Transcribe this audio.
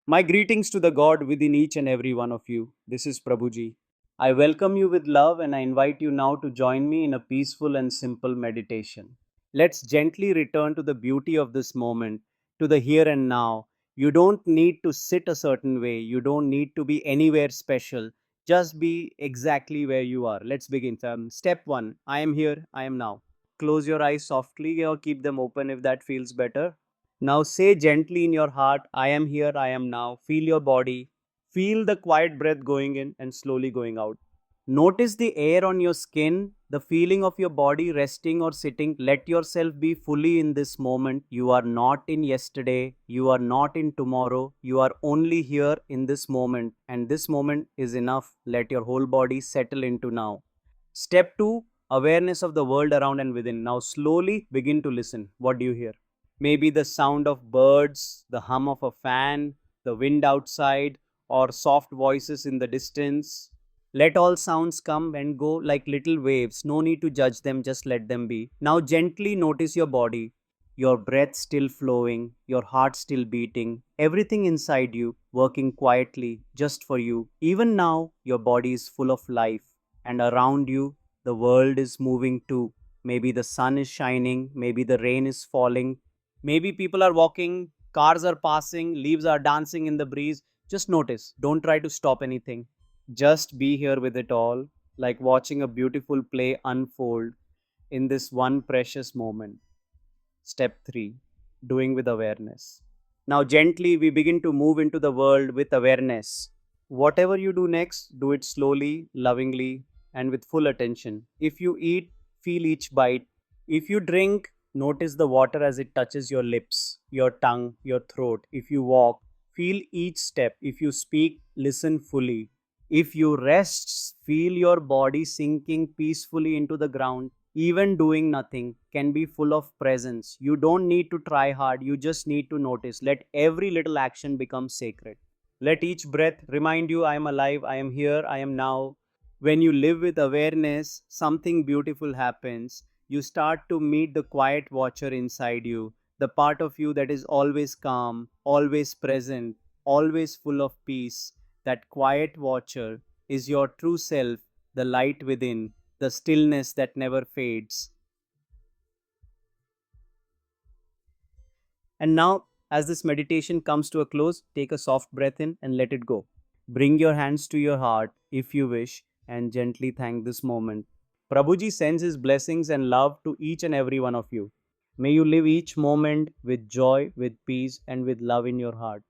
My greetings to the God within each and every one of you. This is Prabhu Ji. I welcome you with love and I invite you now to join me in a peaceful and simple meditation. Let's gently return to the beauty of this moment, to the here and now. You don't need to sit a certain way, you don't need to be anywhere special. Just be exactly where you are. Let's begin. Step 1, I am here, I am now. Close your eyes softly or keep them open if that feels better. Now say gently in your heart, I am here, I am now. Feel your body. Feel the quiet breath going in and slowly going out. Notice the air on your skin, the feeling of your body resting or sitting. Let yourself be fully in this moment. You are not in yesterday, you are not in tomorrow. You are only here in this moment, and this moment is enough. Let your whole body settle into now. Step 2, awareness of the world around and within. Now slowly begin to listen. What do you hear? Maybe the sound of birds, the hum of a fan, the wind outside, or soft voices in the distance. Let all sounds come and go like little waves. No need to judge them, just let them be. Now, gently notice your body, your breath still flowing, your heart still beating, everything inside you working quietly just for you. Even now, your body is full of life, and around you, the world is moving too. Maybe the sun is shining, maybe the rain is falling, maybe people are walking, cars are passing, leaves are dancing in the breeze. Just notice. Don't try to stop anything. Just be here with it all, like watching a beautiful play unfold in this one precious moment. Step 3, doing with awareness. Now, gently, we begin to move into the world with awareness. Whatever you do next, do it slowly, lovingly, and with full attention. If you eat, feel each bite. If you drink, notice the water as it touches your lips, your tongue, your throat. If you walk, feel each step. If you speak, listen fully. If you rest, feel your body sinking peacefully into the ground. Even doing nothing can be full of presence. You don't need to try hard, you just need to notice. Let every little action become sacred. Let each breath remind you, I am alive, I am here, I am now. When you live with awareness, something beautiful happens. You start to meet the quiet watcher inside you, the part of you that is always calm, always present, always full of peace. That quiet watcher is your true self, the light within, the stillness that never fades. And now, as this meditation comes to a close, take a soft breath in and let it go. Bring your hands to your heart if you wish and gently thank this moment. Prabhuji sends his blessings and love to each and every one of you. May you live each moment with joy, with peace, and with love in your heart.